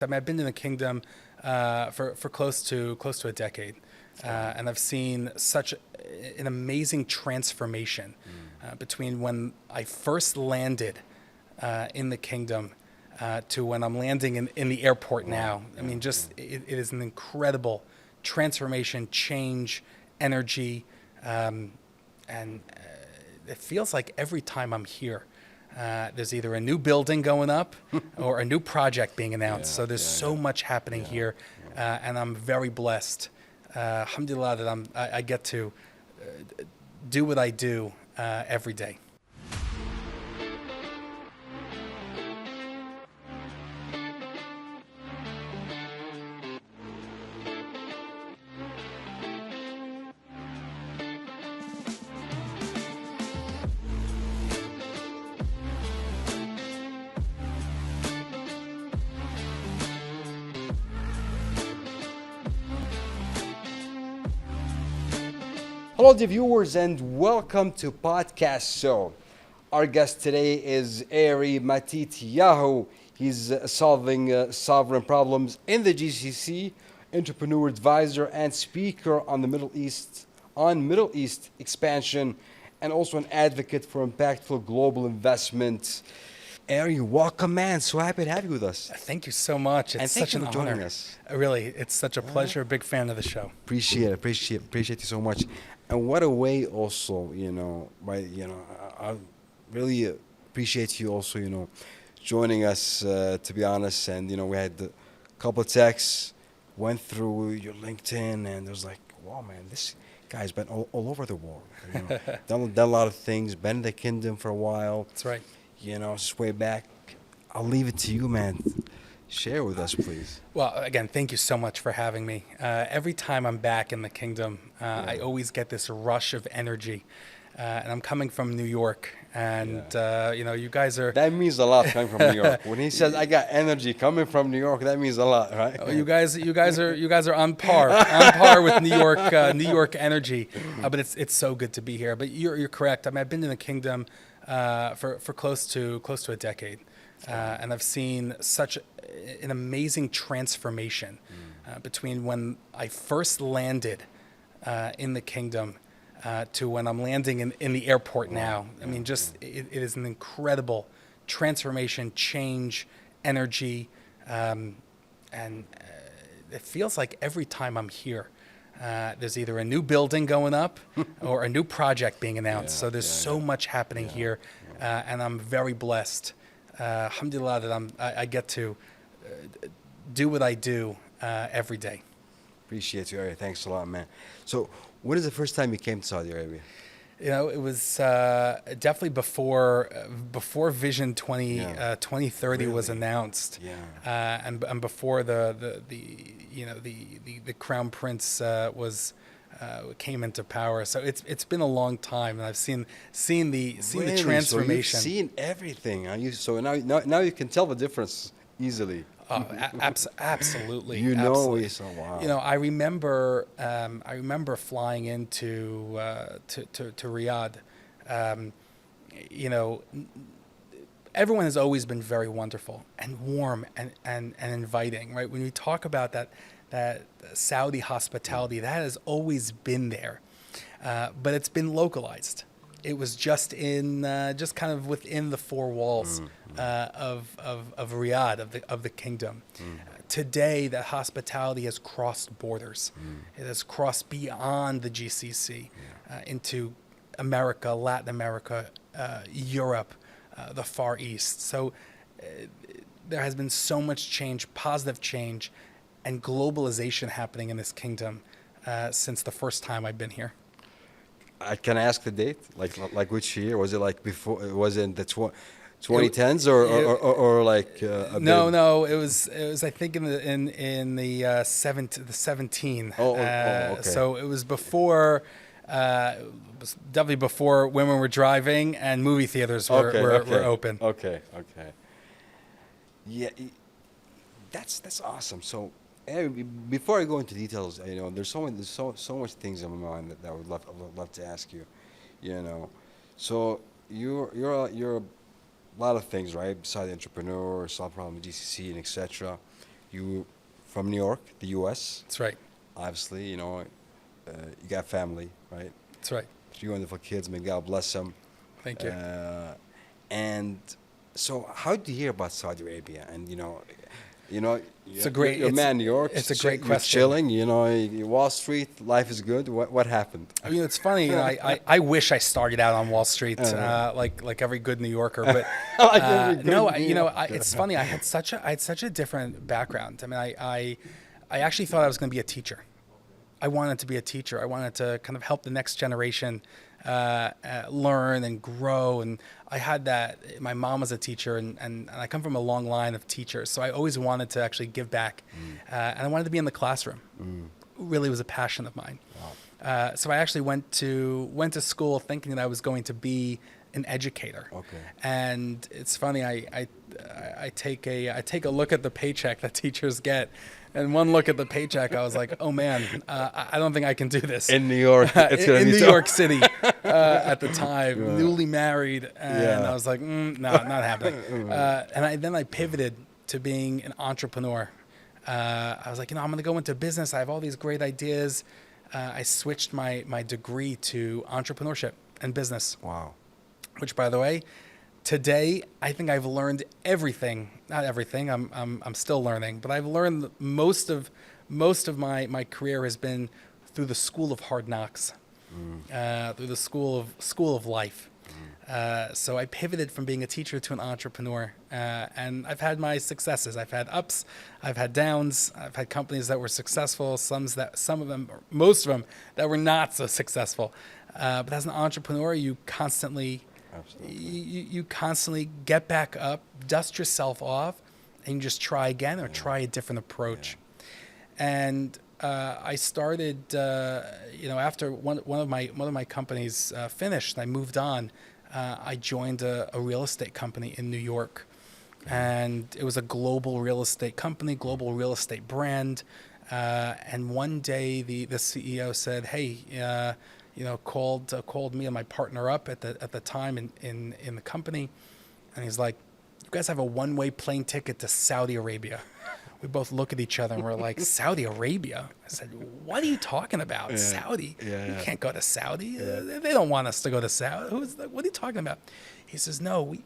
I mean, I've been in the kingdom for close to a decade, and I've seen such an amazing transformation between when I first landed in the kingdom to when I'm landing in the airport now. I mean, just it is an incredible transformation, change, energy, and it feels like every time I'm here. There's either a new building going up or a new project being announced. So there's so much happening here, and I'm very blessed. Alhamdulillah that I get to do what I do every day. Hello, dear viewers, and welcome to Podcast Show. Our guest today is Ari Matityahu. He's solving sovereign problems in the GCC, entrepreneur advisor and speaker on the Middle East expansion, and also an advocate for impactful global investment. Ari, welcome, man. So happy to have you with us. Thank you so much. It's And thank such you an for joining honor. us. Really, it's such a pleasure. Big fan of the show. Appreciate you so much. And what a way also, I really appreciate you also, joining us, to be honest. And, we had a couple of texts, went through your LinkedIn, and it was like, wow, man, this guy's been all over the world. Done a lot of things, been in the kingdom for a while. That's right. Just way back. I'll leave it to you, man. Share with us, please. Well, again, thank you so much for having me. Every time I'm back in the kingdom, I always get this rush of energy. And I'm coming from New York, and you guys are. That means a lot coming from New York. When he says I got energy coming from New York, that means a lot, right? Oh, you guys are on par with New York energy. But it's so good to be here. But you're correct. I mean, I've been in the kingdom for close to a decade, and I've seen such an amazing transformation between when I first landed in the kingdom to when I'm landing in the airport now. I mean, just it is an incredible transformation, change, energy, and it feels like every time I'm here, there's either a new building going up or a new project being announced. So there's so much happening here, and I'm very blessed. Alhamdulillah that I get to do what I do every day. Appreciate you, Ari. Thanks a lot, man. So, when is the first time you came to Saudi Arabia? It was definitely before Vision2030 was announced, and before the Crown Prince came into power. So it's been a long time, and I've seen the transformation. So you've seen everything. So now you can tell the difference easily. Oh, absolutely. Absolutely. Wow. I remember flying into to Riyadh. Everyone has always been very wonderful and warm and inviting, right? When we talk about that Saudi hospitality, that has always been there, but it's been localized. It was just just kind of within the four walls of Riyadh, of the kingdom. Today, that hospitality has crossed borders. It has crossed beyond the GCC into America, Latin America, Europe, the Far East. So there has been so much change, positive change, and globalization happening in this kingdom since the first time I've been here. Can I ask the date? Like which year? Was it like before? Was it in the 2010s or like? No. It was I think in the 17. Okay. So it was before. It was definitely before women were driving and movie theaters were open. Okay. Yeah, that's awesome. So. Before I go into details, there's so much things in my mind that I would love to ask you. So you're a lot of things, right? Besides entrepreneur, solve problem, GCC, and etc. you from New York, the U.S. That's right. Obviously, you got family, right? That's right. 3 wonderful kids. May God bless them. Thank you. And so, how did you hear about Saudi Arabia? And It's a great. You're a it's, man, New York. It's a great You're question. chilling. Wall Street, life is good. What happened? I mean, it's funny. I wish I started out on Wall Street like every good New Yorker, but Like every good no. New Yorker. It's funny. I had such a different background. I mean, I actually thought I was going to be a teacher. I wanted to be a teacher. I wanted to kind of help the next generation learn and grow. And I had that. My mom was a teacher, and I come from a long line of teachers. So I always wanted to actually give back. And I wanted to be in the classroom. Really was a passion of mine. Wow. So I actually went to school thinking that I was going to be an educator. Okay. And it's funny. I take a look at the paycheck that teachers get. And one look at the paycheck, I was like, "Oh man, I don't think I can do this." In New York, it's gonna in be New tough. York City at the time, newly married, and I was like, "No, not happening." And then I pivoted to being an entrepreneur. I was like, I'm going to go into business. I have all these great ideas. I switched my degree to entrepreneurship and business. Wow. Which, by the way, today I think I've learned everything. Not everything. I'm still learning, but I've learned most of my career has been through the school of hard knocks, through the school of life. So I pivoted from being a teacher to an entrepreneur, and I've had my successes. I've had ups, I've had downs. I've had companies that were successful, most of them that were not so successful. But as an entrepreneur, you constantly you constantly get back up, dust yourself off, and you just try again or try a different approach. And I started, after one of my companies finished, I moved on. I joined a real estate company in New York, and it was a global real estate company, global real estate brand. And one day the CEO said, "Hey, called me and my partner up at the time in the company, and he's like, you guys have a one-way plane ticket to Saudi Arabia." We both look at each other and we're like, Saudi Arabia? I said, what are you talking about? Saudi? You can't go to Saudi. They don't want us to go to Saudi. What are you talking about? He says, no,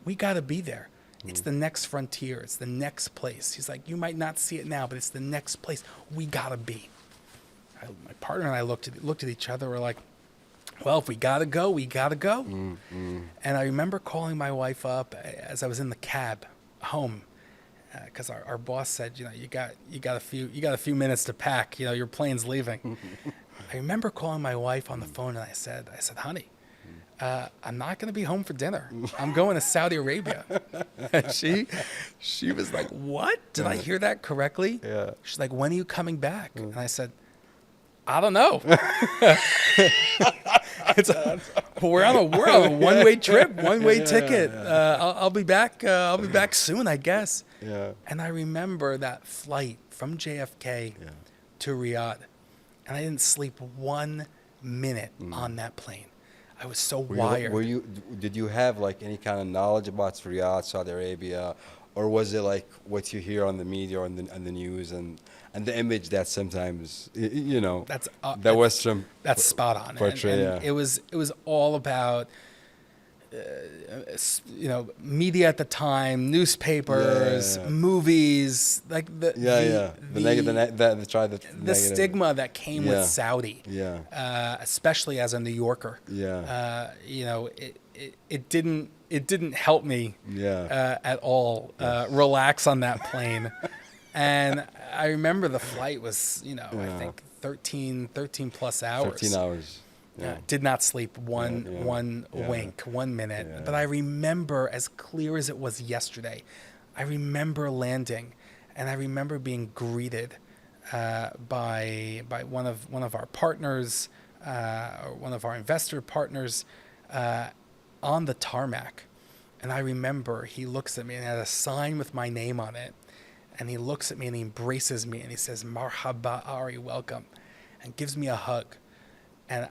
we got to be there. It's the next frontier. It's the next place. He's like, you might not see it now, but it's the next place. We got to be. My partner and I looked at each other. We're like, well, if we got to go, we got to go. And I remember calling my wife up as I was in the cab home, because our boss said, you got a few minutes to pack. Your plane's leaving. I remember calling my wife on the phone, and I said, honey, I'm not going to be home for dinner. I'm going to Saudi Arabia. And she was like, what? Did I hear that correctly? Yeah. She's like, when are you coming back? And I said, I don't know. We're on a one-way trip, one-way ticket. I'll be back. I'll be back soon, I guess. Yeah. And I remember that flight from JFK to Riyadh, and I didn't sleep 1 minute on that plane. I was so wired. Did you have like any kind of knowledge about Riyadh, Saudi Arabia, or was it like what you hear on the media or on the news and the image that sometimes the Western that's spot on. portray? And it was all about media at the time, newspapers, movies, like the stigma that came with Saudi, especially as a New Yorker. It didn't help me at all relax on that plane. And I remember the flight was, I think 13 plus hours. 13 hours. Did not sleep one wink, 1 minute. But I remember as clear as it was yesterday. I remember landing, and I remember being greeted by one of our partners, or one of our investor partners, on the tarmac. And I remember he looks at me and had a sign with my name on it. And he looks at me and he embraces me and he says, "Marhaba, Ari, welcome," and gives me a hug. And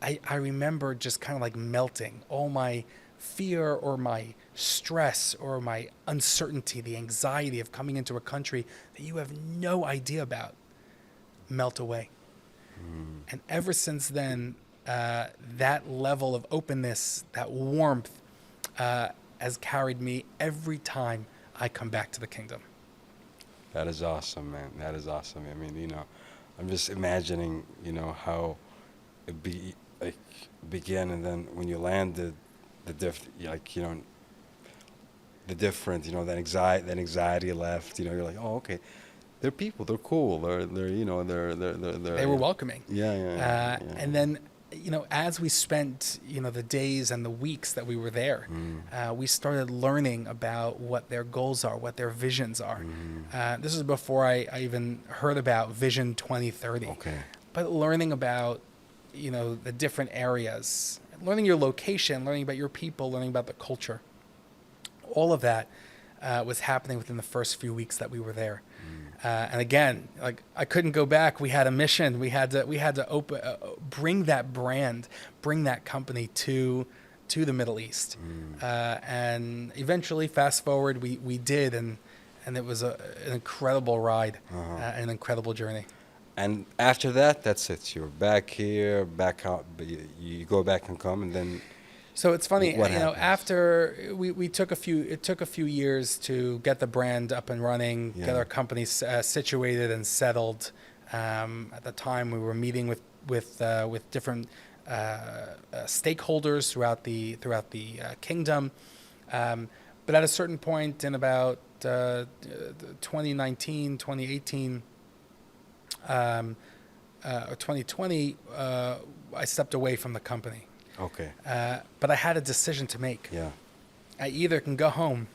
I remember just kind of like melting. All my fear or my stress or my uncertainty, the anxiety of coming into a country that you have no idea about, melt away. And ever since then, that level of openness, that warmth, has carried me every time I come back to the kingdom. That is awesome, man. That is awesome. I mean, I'm just imagining, how it began, and then when you landed, the different, that anxiety left. You're like, oh, okay, they're people, they're cool, they're They were welcoming. Yeah. And then, as we spent, the days and the weeks that we were there, we started learning about what their goals are, what their visions are. This is before I even heard about Vision 2030. Okay. But learning about, the different areas, learning your location, learning about your people, learning about the culture. All of that was happening within the first few weeks that we were there. And again, like, I couldn't go back. We had a mission. We had to bring that brand, bring that company to the Middle East. And eventually, fast forward, we did, and it was an incredible ride, an incredible journey. And after that, that's it. You're back here, back out. You go back and come, and then. So it's funny, What happens? after it took a few years to get the brand up and running, get our company situated and settled. At the time, we were meeting with different stakeholders throughout the kingdom. But at a certain point in about 2019, 2018, or 2020, I stepped away from the company. Okay. But I had a decision to make. Yeah. I either can go home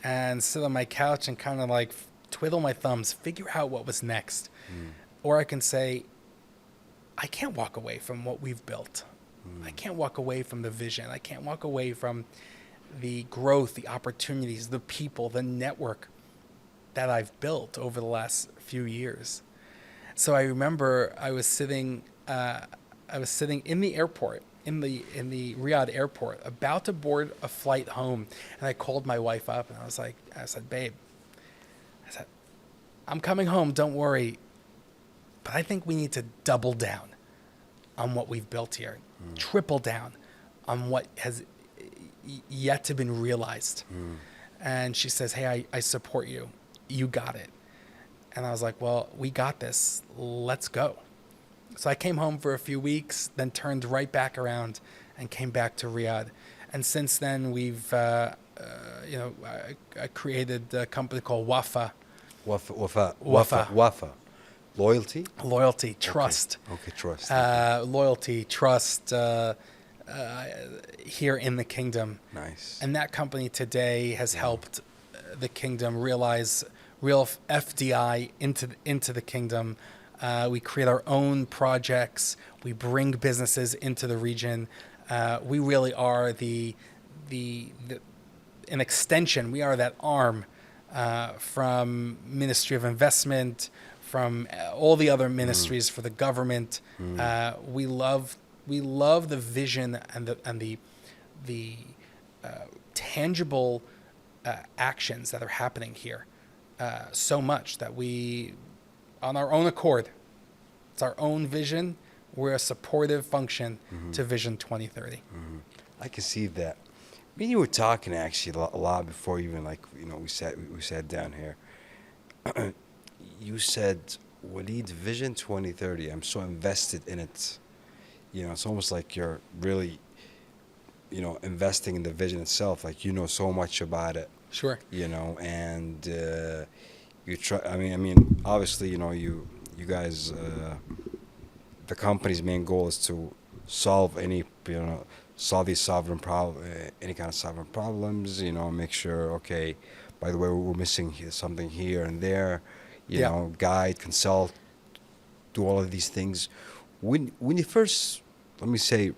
and sit on my couch and kind of like twiddle my thumbs, figure out what was next, or I can say, I can't walk away from what we've built. I can't walk away from the vision. I can't walk away from the growth, the opportunities, the people, the network that I've built over the last few years. So I remember I was sitting in the airport, in the Riyadh airport, about to board a flight home, and I called my wife up, and I said, babe, I'm coming home, don't worry, but I think we need to double down on what we've built here, triple down on what has yet to been realized. And she says, hey, I support you. You got it. And I was like, well, we got this. Let's go. So I came home for a few weeks, then turned right back around and came back to Riyadh. And since then, we've, I created a company called Wafa. Wafa. Loyalty, trust. Okay, trust. Loyalty, trust, here in the kingdom. Nice. And that company today has helped the kingdom realize real FDI into the kingdom. We create our own projects. We bring businesses into the region. We really are an extension. We are that arm from Ministry of Investment, from all the other ministries for the government. We love the vision and the tangible actions that are happening here so much that we, on our own accord, it's our own vision. We're a supportive function to Vision 2030. I can see that. Me and you were talking actually a lot before even we sat down here. You said, Waleed, Vision 2030, I'm so invested in it. It's almost like you're really, investing in the vision itself. Like, so much about it. Sure. And you try. I mean, obviously, you guys, the company's main goal is to solve any kind of sovereign problems. Make sure. Okay, by the way, we're missing something here and there. Guide, consult, do all of these things. When you first, let me say,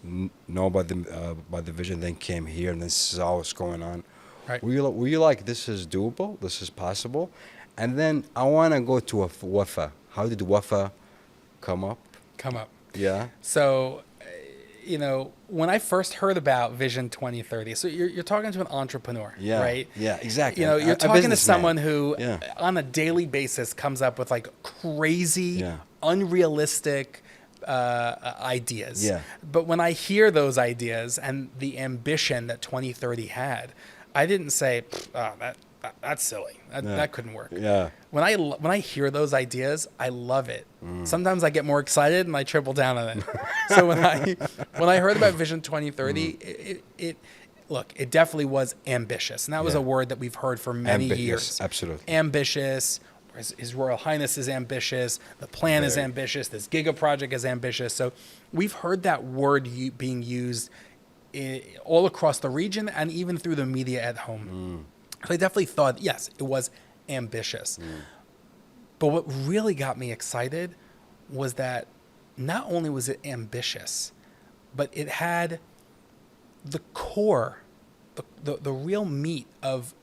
know about the vision, then came here, and this is all what's going on. Right. Were you like, this is doable, this is possible? And then I want to go to Wafa. How did Wafa come up? Come up. Yeah. So, when I first heard about Vision 2030, so you're talking to an entrepreneur, Yeah. right? Yeah, exactly. You're A talking to businessman. someone who Yeah. on a daily basis comes up with like crazy, Yeah. unrealistic ideas. Yeah. But when I hear those ideas and the ambition that 2030 had, I didn't say, that's silly. That couldn't work. Yeah. When I hear those ideas, I love it. Sometimes I get more excited and I triple down on it. So when I heard about Vision 2030, it definitely was ambitious, and that was Yeah. a word that we've heard for many Yes, years. absolutely. Ambitious. His Royal Highness is ambitious. The plan is Very. ambitious. This Giga project is ambitious. So we've heard that word being used all across the region and even through the media at home. So I definitely thought, yes, it was ambitious. But what really got me excited was that not only was it ambitious, but it had the core, the real meat of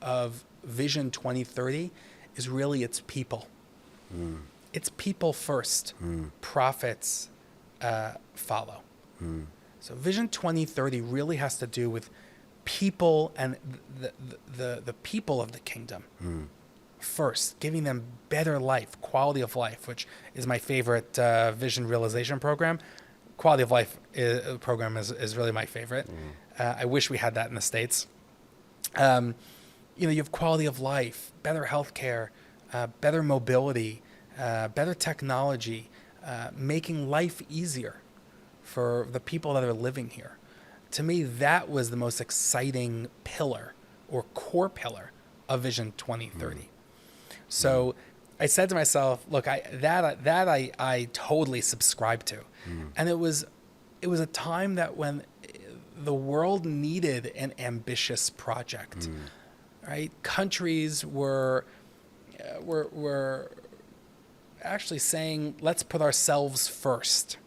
Vision 2030 is really its people. It's people first. Profits follow. So Vision 2030 really has to do with people and the people of the kingdom first, giving them better life, quality of life, which is my favorite vision realization program. Quality of life program is really my favorite. I wish we had that in the States. You have quality of life, better healthcare, better mobility, better technology, making life easier for the people that are living here. To me, that was the most exciting pillar or core pillar of Vision 2030. So I said to myself, look, I totally subscribe to. And it was a time that when the world needed an ambitious project, right? Countries were actually saying, let's put ourselves first.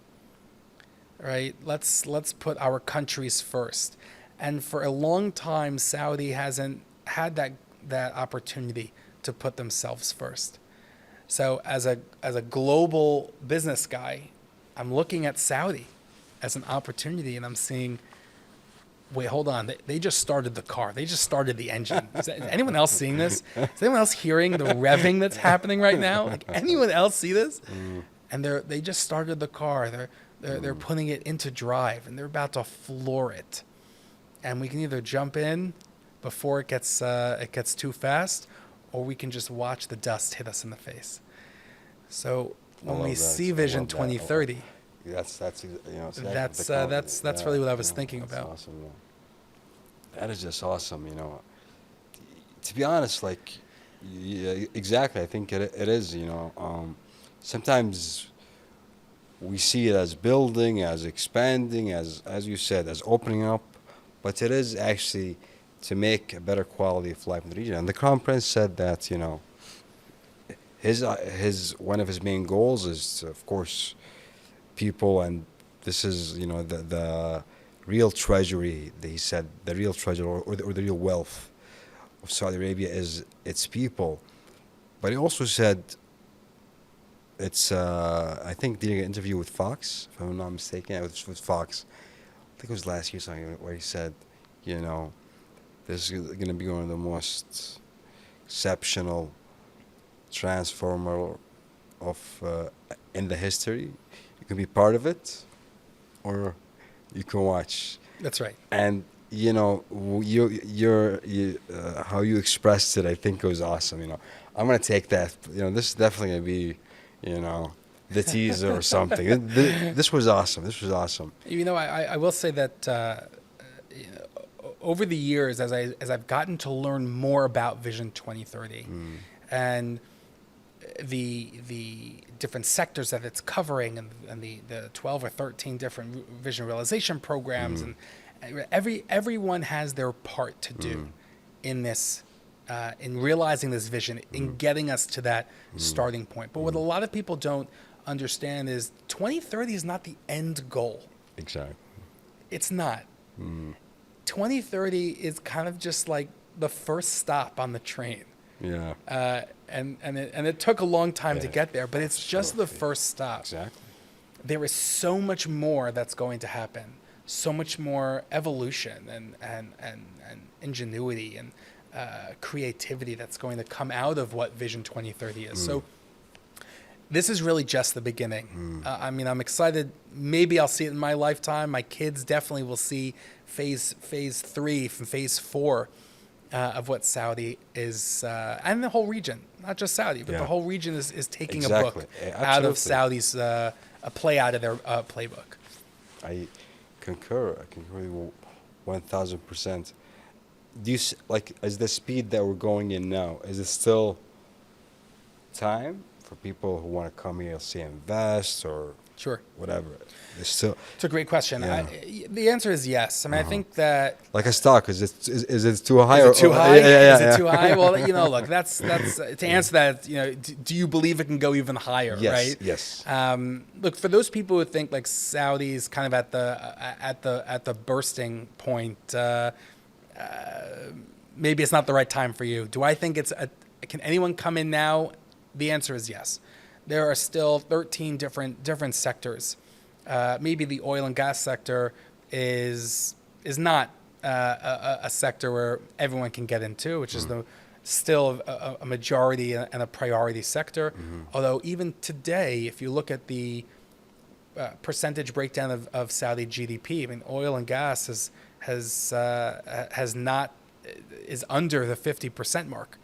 Right? Let's put our countries first. And for a long time, Saudi hasn't had that opportunity to put themselves first. So as a global business guy, I'm looking at Saudi as an opportunity, and I'm seeing, wait, hold on. They just started the car. They just started the engine. Is anyone else seeing this? Is anyone else hearing the revving that's happening right now? Like, anyone else see this? And they just started the car. They're putting it into drive, and they're about to floor it. And we can either jump in before it gets too fast, or we can just watch the dust hit us in the face. So when we see Vision 2030, that's really what I was thinking that's about. Awesome, yeah. That is just awesome. To be honest, like, yeah, exactly. I think it is. Sometimes we see it as building, as expanding, as you said, as opening up, but it is actually to make a better quality of life in the region. And the Crown Prince said that his one of his main goals is, of course, people, and this is the real treasury. He said the real treasure or the real wealth of Saudi Arabia is its people, but he also said. It's, I think, doing an interview with Fox, if I'm not mistaken. It was with Fox. I think it was last year, something where he said, this is going to be one of the most exceptional transformer of in the history. You can be part of it, or you can watch. That's right. And how you expressed it, I think it was awesome. I'm gonna take that. This is definitely gonna be. The teaser or something. This was awesome. This was awesome. I will say that over the years, as I've gotten to learn more about Vision 2030 and the different sectors that it's covering and the 12 or 13 different vision realization programs, and everyone has their part to do in this. In realizing this vision, in getting us to that starting point. But what a lot of people don't understand is 2030 is not the end goal. Exactly. It's not. 2030 is kind of just like the first stop on the train. Yeah. And it took a long time to get there, but it's just the first stop. Exactly. There is so much more that's going to happen. so much more evolution and ingenuity and creativity that's going to come out of what Vision 2030 is. So this is really just the beginning. I mean, I'm excited. Maybe I'll see it in my lifetime. My kids definitely will see phase 3 from phase 4 of what Saudi is, and the whole region, not just Saudi, but the whole region is taking a book out of Saudi's play out of their playbook. I concur. I concur 1,000%. Do you like, is the speed that we're going in now, is it still time for people who want to come here, say, invest or Sure. whatever? There's still. It's a great question. Yeah. The answer is yes. I mean, I think that. Like a stock, is it too high? Is it too high? Yeah, is it too high? Well, look, that's to answer that. Do you believe it can go even higher? Yes. Right. Yes. Look, for those people who think like Saudi's kind of at the bursting point, maybe it's not the right time for you. Do I think can anyone come in now? The answer is yes. There are still 13 different sectors. Maybe the oil and gas sector is not a sector where everyone can get into, which is still a majority and a priority sector. Although even today, if you look at the percentage breakdown of Saudi GDP, I mean, oil and gas is under the 50% mark.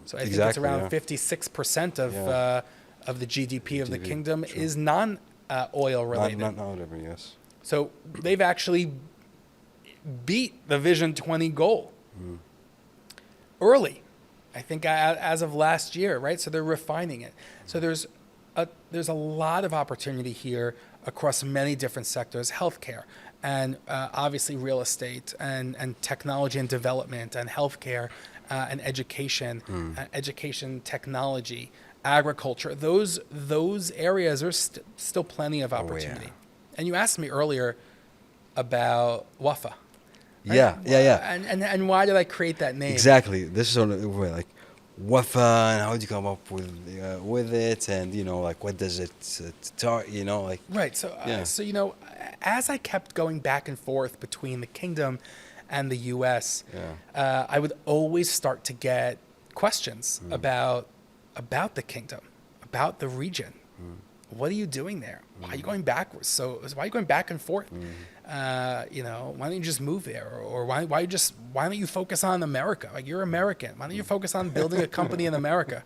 So I think it's around 56% of the GDP of the kingdom is non-oil related. Not whatever, yes. So they've actually beat the Vision 20 goal early, I think, as of last year, right? So they're refining it. So there's a lot of opportunity here across many different sectors: healthcare, and obviously real estate, and technology and development, and healthcare, and education, education technology, agriculture. Those areas are still plenty of opportunity. And you asked me earlier about Wafa. Right? Yeah. And why did I create that name? Exactly. This is on like Wafa, and how did you come up with it, and like what does it start? Like right. So as I kept going back and forth between the kingdom and the U.S., I would always start to get questions about the kingdom, about the region. What are you doing there? Why are you going backwards? So why are you going back and forth? Why don't you just move there? Or why don't you focus on America? Like, you're American. Why don't you focus on building a company in America?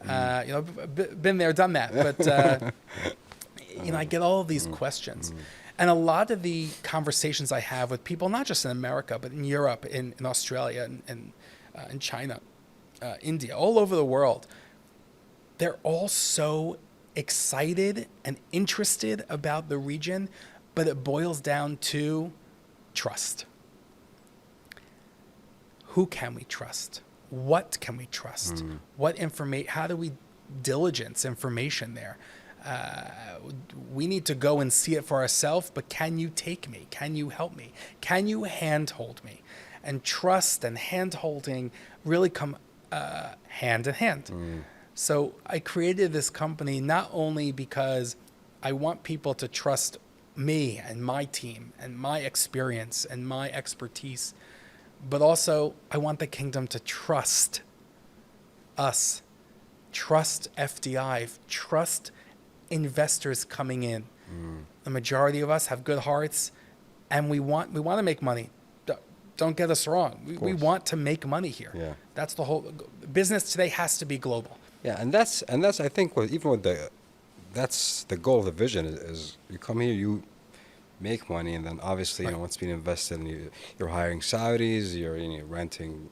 Been there, done that. But I get all of these questions. And a lot of the conversations I have with people, not just in America, but in Europe, in Australia, and in China, India, all over the world, they're all so excited and interested about the region, but it boils down to trust. Who can we trust? What can we trust? What information? How do we diligence information there? We need to go and see it for ourselves, but can you take me? Can you help me? Can you handhold me? And trust and handholding really come hand in hand. So I created this company not only because I want people to trust me and my team and my experience and my expertise, but also I want the kingdom to trust us, trust FDI, trust investors coming in. The majority of us have good hearts, and we want to make money. Don't get us wrong. We want to make money here. Yeah. That's the whole business today has to be global. Yeah, and that's I think that's the goal of the vision is you come here, you make money, and then obviously it's being invested in. You're hiring Saudis, you're renting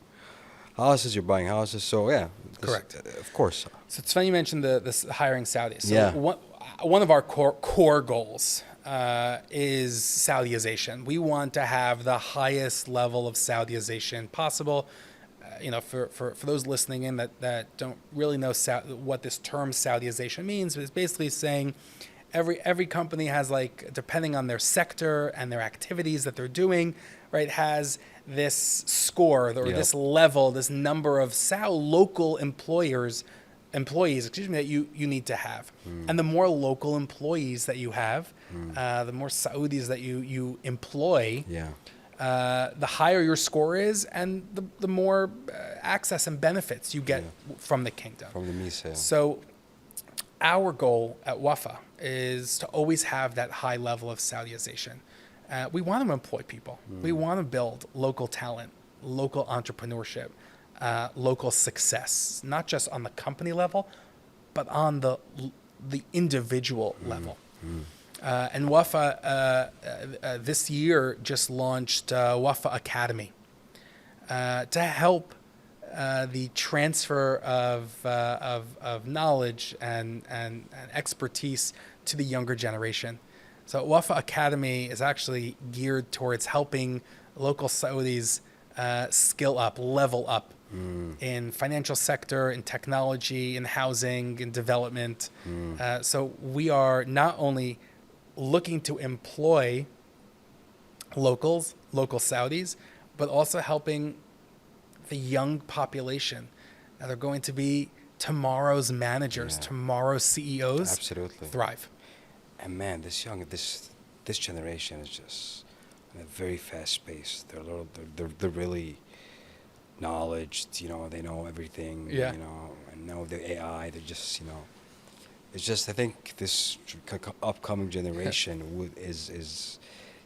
houses, you're buying houses. So correct, of course. So it's funny you mentioned the hiring Saudis. So one of our core goals is Saudization. We want to have the highest level of Saudization possible. For those listening in that don't really know what this term Saudization means, it's basically saying every company has, like, depending on their sector and their activities that they're doing, right, has this score or this level, this number of local employers employees, excuse me, that you need to have. And the more local employees that you have, the more Saudis that you employ, Yeah. the higher your score is, and the more access and benefits you get from the kingdom. From the Misa. So our goal at Wafa is to always have that high level of Saudization. We want to employ people. We want to build local talent, local entrepreneurship, local success, not just on the company level, but on the individual level. And Wafa this year just launched Wafa Academy to help the transfer of knowledge and expertise to the younger generation. So Wafa Academy is actually geared towards helping local Saudis skill up, level up in financial sector, in technology, in housing, in development. So we are not only looking to employ local Saudis, but also helping the young population. Now they're going to be tomorrow's managers, tomorrow's CEOs. Absolutely. Thrive. And man, this generation is just in a very fast pace. They're really knowledge. They know everything. Yeah. And know the AI. They're just it's just, I think this upcoming generation is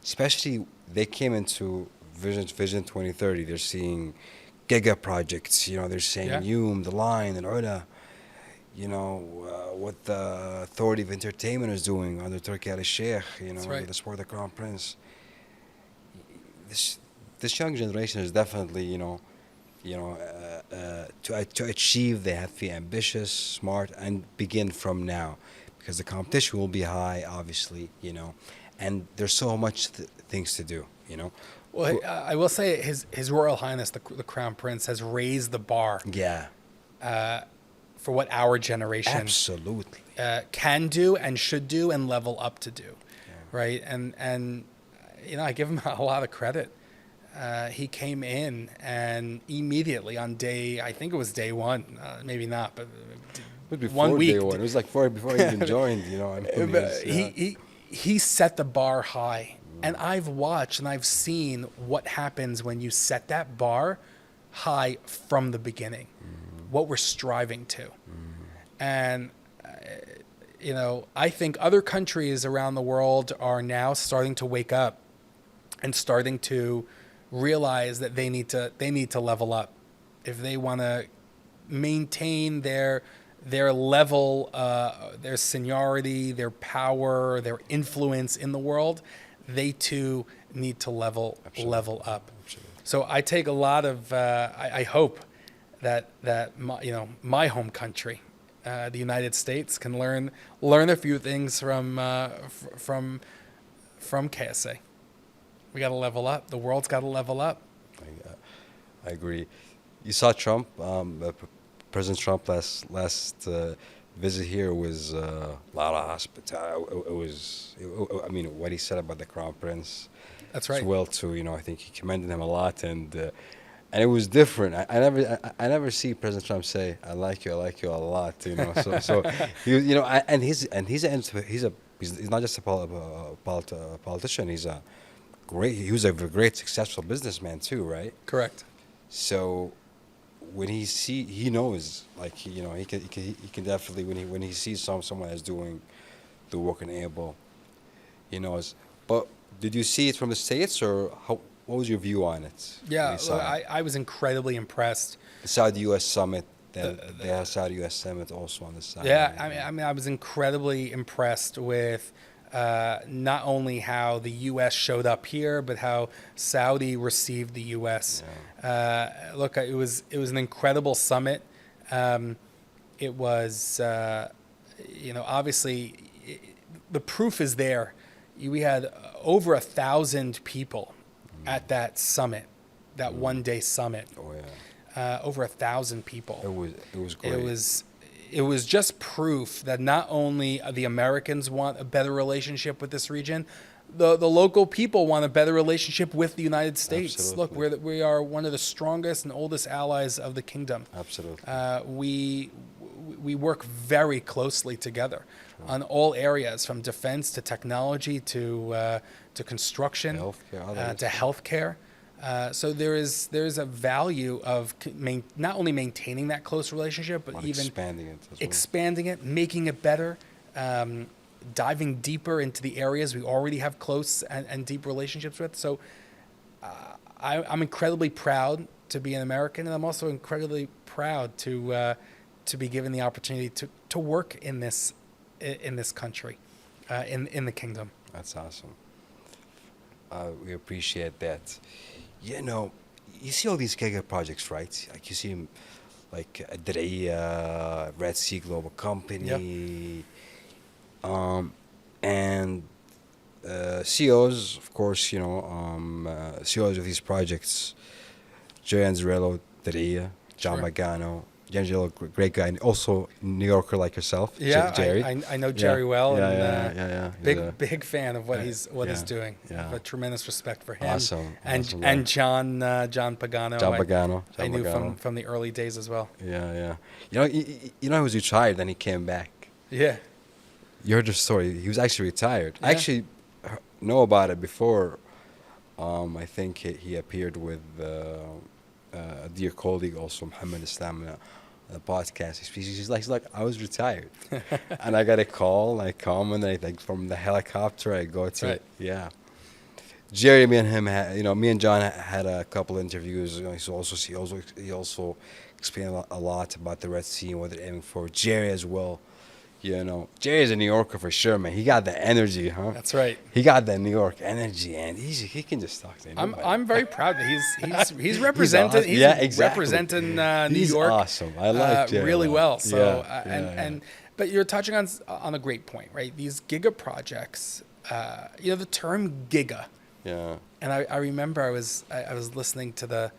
especially, they came into Vision 2030. They're seeing giga projects. They're saying Yum, the Line, and Ula. What the Authority of Entertainment is doing under Turki al-Sheikh. With the sport of the Crown Prince. This young generation is definitely to achieve, they have to be ambitious, smart, and begin from now, because the competition will be high, obviously, and there's so much things to do, Well, I will say His Royal Highness, the Crown Prince, has raised the bar. Yeah. For what our generation absolutely can do and should do and level up to do, right? And I give him a lot of credit. He came in and immediately on I think it was day one, maybe not, but before 1 week. Day one. It was like before he even joined, He set the bar high. And I've watched and I've seen what happens when you set that bar high from the beginning, what we're striving to. And, I think other countries around the world are now starting to wake up and starting to realize that they need to level up if they want to maintain their level, their seniority, their power, their influence in the world. They too need to level up. Absolutely. So I take a lot of. I hope that my home country, the United States, can learn a few things from KSA. We got to level up. The world's got to level up. I agree. You saw Trump, President Trump last visit here was a lot of hospitality. What he said about the Crown Prince. That's right. As well too. I think he commended him a lot, and it was different. I never see President Trump say "I like you a lot." So he, and he's not just a politician. He was a great successful businessman too, right? Correct. So when he knows, he can definitely, when he sees someone that's doing the work and able, he knows. But did you see it from the States, or what was your view on it? Yeah, I was incredibly impressed. The Saudi-U.S. summit, they had a Saudi-U.S. summit also on the side. Yeah, I was incredibly impressed with not only how the U.S. showed up here, but how Saudi received the U.S. Yeah. Look, it was an incredible summit. It was, obviously, the proof is there. We had over 1,000 people at that summit, that one-day summit. Oh yeah. Over 1,000 people. It was great. It was just proof that not only the Americans want a better relationship with this region, the local people want a better relationship with the United States. Absolutely. Look, we are one of the strongest and oldest allies of the kingdom. Absolutely. we work very closely together on all areas, from defense to technology to construction, Healthcare, to healthcare. So there is a value of not only maintaining that close relationship, but even expanding it as well. expanding it, making it better, diving deeper into the areas we already have close and deep relationships with. So I'm incredibly proud to be an American, and I'm also incredibly proud to be given the opportunity to work in this country, in the kingdom. That's awesome. We appreciate that. You know, you see all these giga projects, right? Like you see 'em, like Adria, Red Sea Global Company, and CEOs, of course, CEOs of these projects, Joe Anzarello, Daria, John Sure. Magano, D'Angelo, great guy, and also New Yorker like yourself, Yeah, Jerry. I know Jerry well, Yeah, and yeah. big fan of what he's doing. yeah. I have a tremendous respect for him. Awesome, And awesome and guy. John Pagano. John Pagano. I knew Pagano. from the early days as well. Yeah. He was retired, then he came back. Yeah. You heard the story. He was actually retired. I Yeah. actually know about it before. I think he appeared with a dear colleague, also Muhammad Islam, on the podcast. He's like, I was retired, and I got a call. I come and I think from the helicopter I go to Right. yeah. Jerry, me and him, me and John had a couple interviews. He also explained a lot about the Red Sea and what they're aiming for. Jerry as well. Jerry's a New Yorker for sure, man. He got the energy, huh? That's right. He got that New York energy, and he can just talk to anybody. I'm very proud that he's represented. awesome. Yeah, exactly. Representing New He's York. awesome. I like Jerry really a lot. well. So but you're touching on a great point, right? These giga projects. The term giga. Yeah. And I remember I was listening to the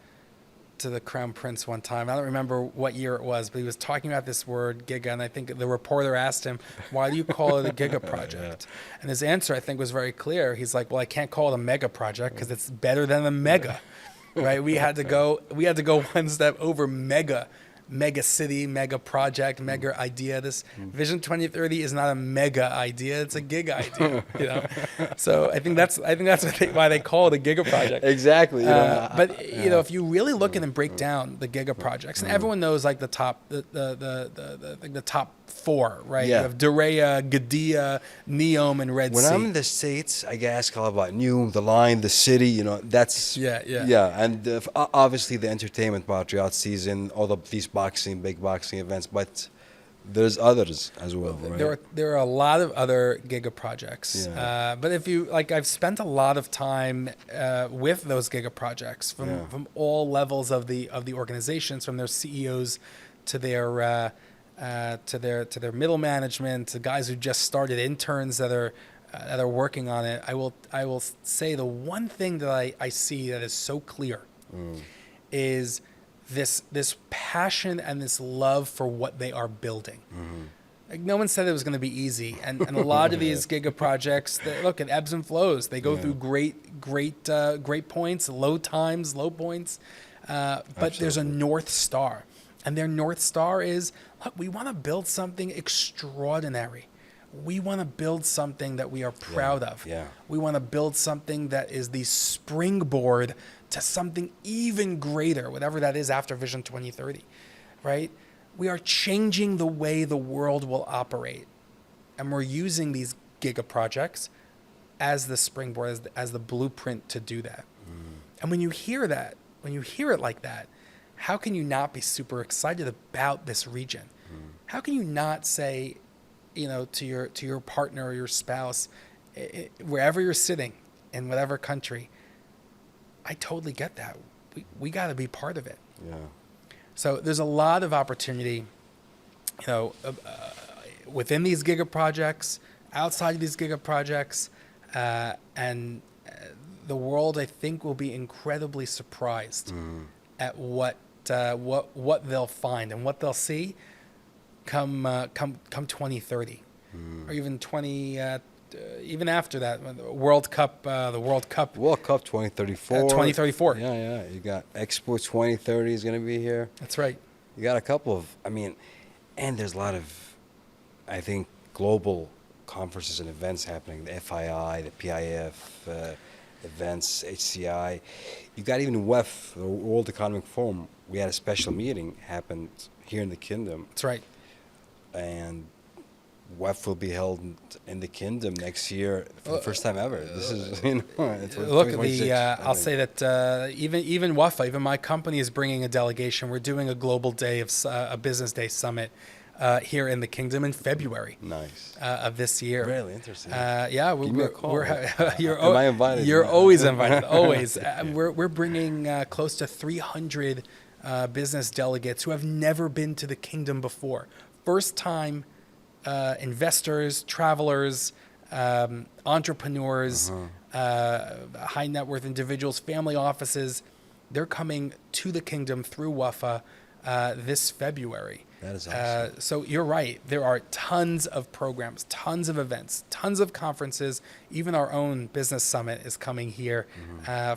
Crown Prince one time. I don't remember what year it was, but he was talking about this word giga, and I think the reporter asked him, "Why do you call it a giga project?" And his answer, I think, was very clear. He's like, "Well, I can't call it a mega project because it's better than a mega." Right? We had to go one step over mega city, mega project, mega idea. This Vision 2030 is not a mega idea; it's a giga idea. So I think that's why they call it a giga project. Exactly. But if you really look at and break down the giga projects, and everyone knows like the top the top four, right? Yeah. You have Durea, Gadea, Neom, and Red When Sea. I'm in the States, I get asked a lot about Neom, the line, the city. That's Yeah. And obviously the entertainment part throughout season, all of these big boxing events, but there's others as well. Right? There are a lot of other giga projects, Yeah. but if you like, I've spent a lot of time with those giga projects from all levels of the organizations, from their CEOs to their middle management, to guys who just started, interns that are working on it. I will say the one thing that I see that is so clear is this passion and this love for what they are building. Like, no one said it was going to be easy, and a lot of these giga projects, look, it ebbs and flows. They go through great points, low times, low points, but there's a North Star, and their North Star is, look, we want to build something extraordinary. We want to build something that we are proud of. Yeah. We want to build something that is the springboard to something even greater, whatever that is after Vision 2030, right? We are changing the way the world will operate. And we're using these giga projects as the springboard, as the blueprint to do that. And when you hear it like that, how can you not be super excited about this region? How can you not say, to your partner or your spouse, wherever you're sitting, in whatever country, I totally get that. We got to be part of it. Yeah. So there's a lot of opportunity, within these giga projects, outside of these giga projects, and the world, I think, will be incredibly surprised at what they'll find and what they'll see come 2030, or even even after that, the World Cup 2034. 2034. Yeah. You got Expo 2030 is going to be here. That's right. You got a couple of, And there's a lot of, I think, global conferences and events happening. The FII, the PIF, events, HCI. You got even WEF, the World Economic Forum. We had a special meeting happened here in the Kingdom, That's right. and WEF will be held in the Kingdom next year for the first time ever. This is, it's Look, 2026, I'll think. say that even WAFA, even my company is bringing a delegation. We're doing a global day of a business day summit here in the Kingdom in February Nice. of this year. Really interesting. Yeah, Give me a call. you're Am I invited? You're always invited. Always. Yeah. We're bringing close to 300 business delegates who have never been to the Kingdom before. First time investors, travelers, entrepreneurs, high net worth individuals, family offices. They're coming to the Kingdom through WAFA this February. That is awesome. So you're right. There are tons of programs, tons of events, tons of conferences. Even our own business summit is coming here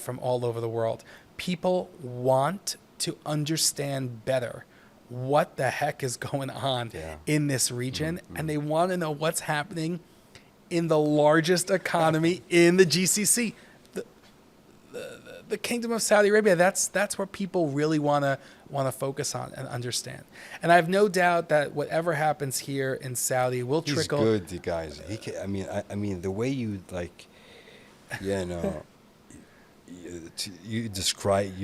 from all over the world. People want to understand better what the heck is going on in this region, and they want to know what's happening in the largest economy in the GCC. The Kingdom of Saudi Arabia, that's where people really want to focus on and understand. And I have no doubt that whatever happens here in Saudi will He's trickle. good, you guys. He can, I mean, the way you you're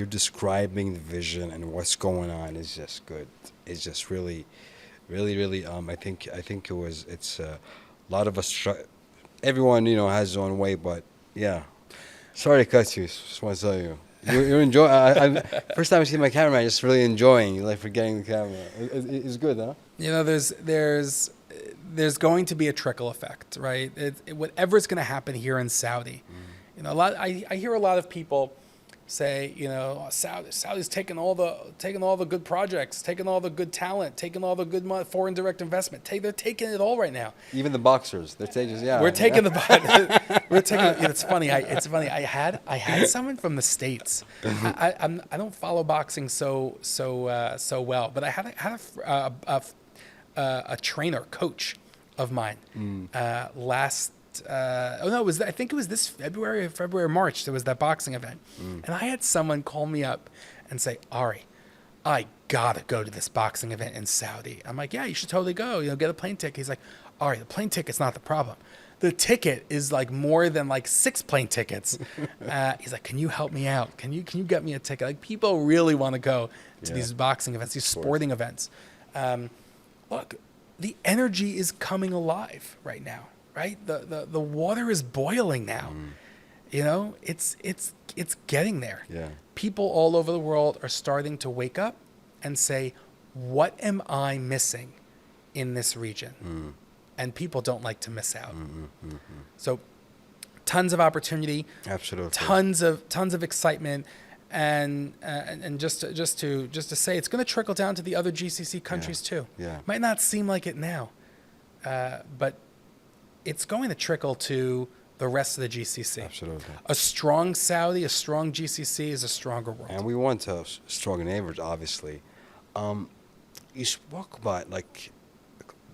describing the vision and what's going on is just good. It's just really, really, really. I think it's a lot of us. Everyone has his own way, but yeah. Sorry to cut you. Just want to tell you. You're enjoying. First time I see my camera, I'm just really enjoying. You're like forgetting the camera. It's good, huh? There's going to be a trickle effect, right? Whatever's going to happen here in Saudi, I hear a lot of people say, Saudi's taking all the good projects, taking all the good talent, taking all the good foreign direct investment. They're taking it all right now. Even the boxers, they're taking. Yeah, we're taking we're taking. It's funny. I had someone from the States. I don't follow boxing so well, but I had a trainer, coach of mine last. I think it was this February or March. There was that boxing event, and I had someone call me up and say, "Ari, I gotta go to this boxing event in Saudi." I'm like, "Yeah, you should totally go. Get a plane ticket." He's like, "Ari, the plane ticket's not the problem. The ticket is like more than like 6 plane tickets." He's like, "Can you help me out? Can you get me a ticket?" Like, people really want to go to these boxing events, these sporting events. Look, the energy is coming alive right now. Right, the water is boiling now. It's getting there. Yeah. People all over the world are starting to wake up and say, "What am I missing in this region?" And people don't like to miss out. So, tons of opportunity. Absolutely. Tons of excitement. And just to say, it's going to trickle down to the other GCC countries too. Yeah. Might not seem like it now, but it's going to trickle to the rest of the GCC. Absolutely. A strong Saudi, a strong GCC is a stronger world. And we want to strong neighbors, obviously. You spoke about,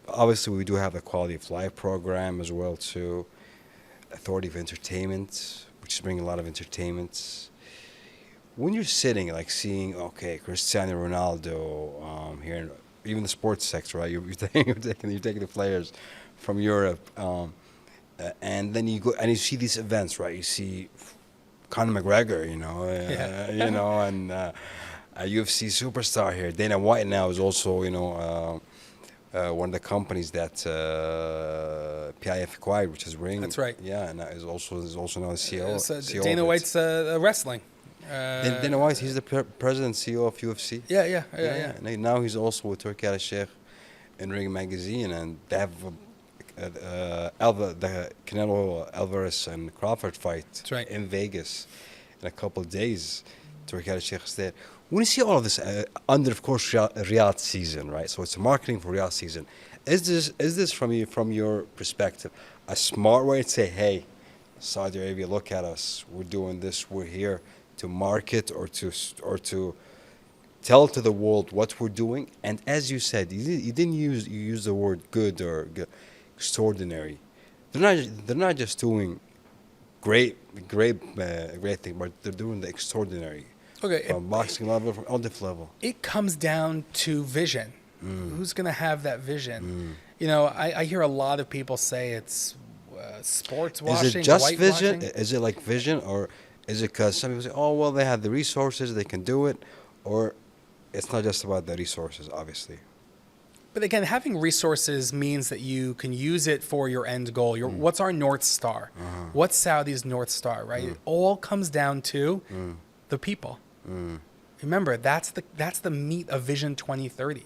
obviously we do have the quality of life program as well too. Authority of Entertainment, which is bringing a lot of entertainments. When you're sitting, seeing, Cristiano Ronaldo here, even the sports sector, right? You're taking the players from Europe, and then you go and you see these events, right? You see Conor McGregor, and a UFC superstar here. Dana White now is also, one of the companies that PIF acquired, which is Ring. That's right. Yeah, and is also now the CEO. CEO Dana of it. White's wrestling. Dana White, he's the president CEO of UFC. Yeah. And now he's also with Turkey Al Sheikh in Ring Magazine, and they have the Canelo Alvarez and Crawford fight in Vegas in a couple of days. Turkey Al Sheikh is there. When you see all of this under, of course, Riyadh season, right? So it's marketing for Riyadh season. Is this from your perspective a smart way to say, hey, Saudi Arabia, look at us, we're doing this, we're here to market or to tell to the world what we're doing. And as you said, you didn't use the word good or extraordinary. They're not just doing great thing, but they're doing the extraordinary. Okay, From boxing level, from all different level. it comes down to vision. Who's going to have that vision? You know, I hear a lot of people say it's sports washing. Is it just vision? whitewashing. Is it like vision, or is it because some people say, "Oh, well, they have the resources, they can do it," or it's not just about the resources, obviously. But again, having resources means that you can use it for your end goal. What's our North Star? What's Saudi's North Star, right? It all comes down to the people. Remember, that's the meat of Vision 2030.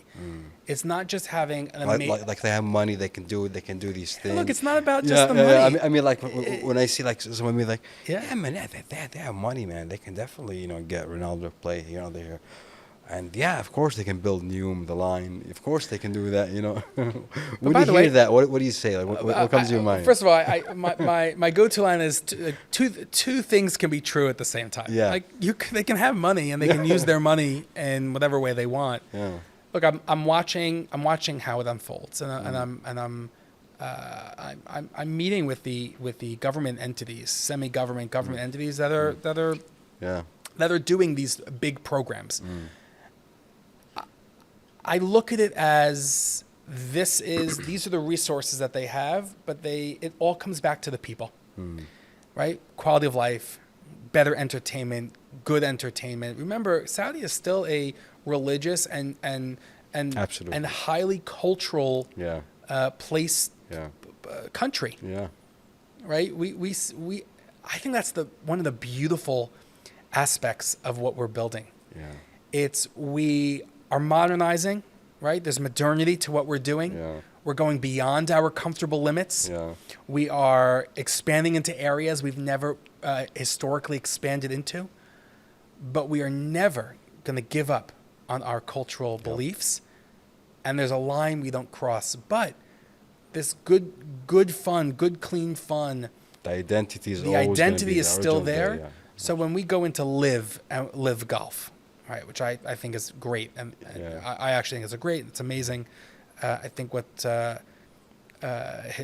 It's not just having an amazing... Like they have money, they can do these things. Look, it's not about just the money. I mean, like when I see like someone be like, Yeah. yeah, man, they have money, man. They can definitely get Ronaldo to play there. And yeah, of course they can build the line. Of course they can do that. When by you the hear way, that, what do you say? Like, what comes to your mind? First of all, my go-to line is two things can be true at the same time. Yeah. Like they can have money and they can use their money in whatever way they want. Yeah. Look, I'm watching how it unfolds, and I'm meeting with the government entities, semi-government government entities that are doing these big programs. I look at it as these are the resources that they have, but it all comes back to the people, right? Quality of life, better entertainment, good entertainment. Remember, Saudi is still a religious and Absolutely. and highly cultural place, country, right? I think that's one of the beautiful aspects of what we're building. It's we are modernizing, right? There's modernity to what we're doing. We're going beyond our comfortable limits. We are expanding into areas we've never historically expanded into, but we are never going to give up on our cultural beliefs. And there's a line we don't cross. But this good fun, good clean fun. The identity is still there. So when we go into live golf, right, which I think is great, and I actually think it's amazing. I think what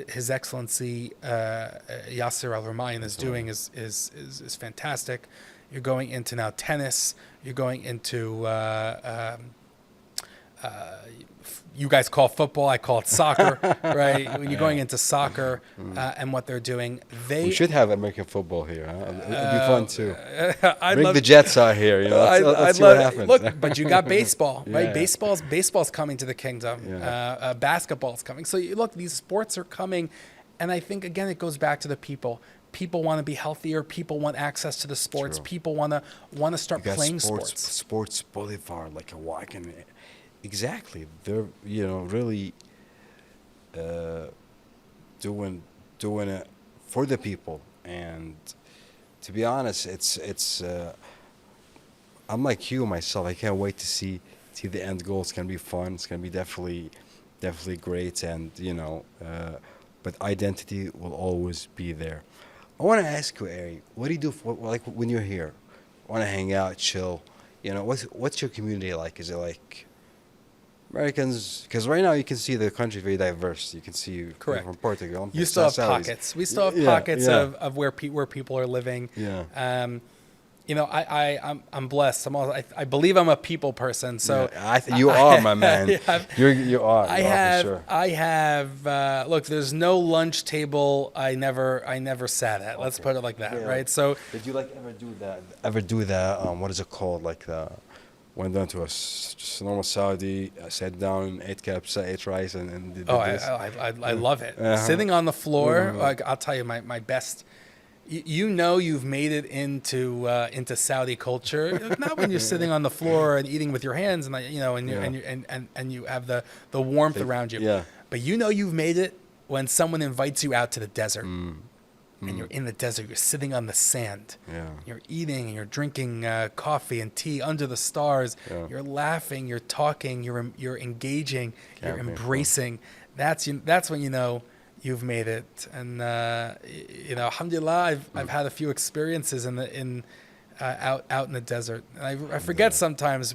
His Excellency Yasser Al Rumayyan is doing is fantastic. You're going into now tennis. You're going into you guys call football, I call it soccer, right? When you're going into soccer and what they're doing, we should have American football here. Huh? It'd be fun too. Bring the the Jets out here. Let's see what happens. Look, but you got baseball, right? Yeah. Baseball's coming to the kingdom. Basketball's coming. So look, these sports are coming, and I think again it goes back to the people. People want to be healthier. People want access to the sports. True. People want to start playing sports. Sports boulevard, like a walk in. Exactly, they're really doing it for the people, and to be honest, it's I'm like you myself. I can't wait to see the end goal. It's gonna be fun. It's gonna be definitely great, and but identity will always be there. I want to ask you, Ari, what do you do like when you're here? Want to hang out, chill? What's your community like? Is it like Americans, because right now you can see the country very diverse. You can see Correct. From Portugal. You still have pockets. We still have pockets of where people are living. Yeah. I'm blessed. I believe I'm a people person. So you are, my man. You are. I have. Look, there's no lunch table I never sat at. Let's put it like that, right? So did you ever do that? What is it called? Like went down to just a normal Saudi, sat down, ate kebab, ate rice, and did this. I love it. Sitting on the floor, like I'll tell you, my best. You've made it into Saudi culture. Not when you're sitting on the floor and eating with your hands, and you have the warmth around you. Yeah. But you've made it when someone invites you out to the desert. And you're in the desert, you're sitting on the sand. Yeah. You're eating and you're drinking coffee and tea under the stars. Yeah. You're laughing, you're talking, you're engaging, you're embracing. That's when you've made it. And alhamdulillah, I've had a few experiences out in the desert. And I forget sometimes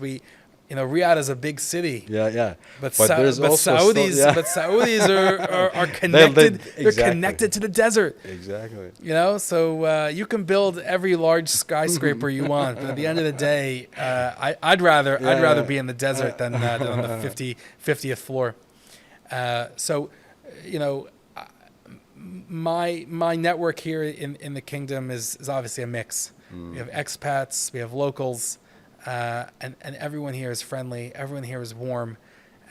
Riyadh is a big city. Yeah, yeah. But, there's also Saudis, yeah. but Saudis are connected. They're exactly. connected to the desert. Exactly. So you can build every large skyscraper you want, but at the end of the day, I'd rather be in the desert than on the 50th floor. So, my network here in the kingdom is obviously a mix. We have expats, we have locals, and everyone here is friendly. Everyone here is warm,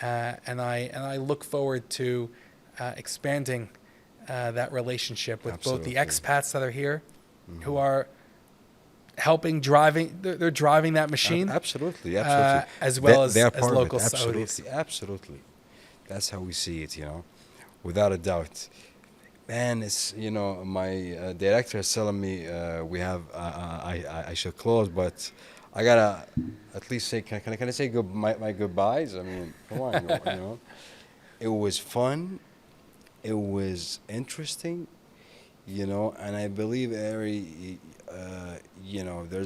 and I look forward to expanding that relationship with both the expats that are here, who are they're driving that machine. Absolutely. As well as they are part local of it. Saudis. Absolutely. That's how we see it, without a doubt. Man, it's my director is telling me we have I should close, but I gotta at least say can I say my goodbyes? I mean, come on, It was fun, it was interesting, and I believe there's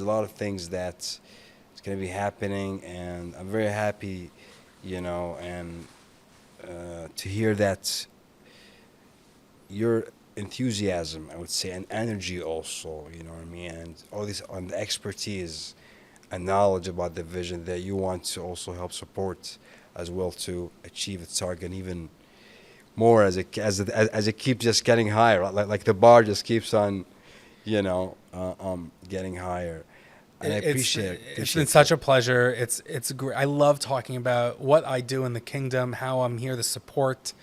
a lot of things that's gonna be happening, and I'm very happy, and to hear that. Your enthusiasm, I would say, and energy also, you know what I mean, and all this on the expertise and knowledge about the vision that you want to also help support as well to achieve its target, and even more as it keeps just getting higher, like the bar just keeps on, getting higher. And I appreciate it's been such a pleasure. It's great. I love talking about what I do in the kingdom, how I'm here to support.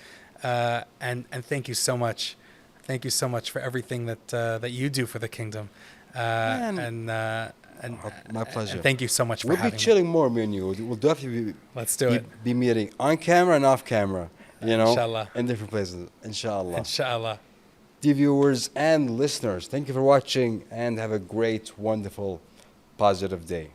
And thank you so much. Thank you so much for everything that you do for the kingdom. And my pleasure. And thank you so much for having me. We'll be chilling more, me and you. We'll definitely be meeting on camera and off camera, Inshallah. in different places. Inshallah. Inshallah. Dear viewers and listeners, thank you for watching, and have a great, wonderful, positive day.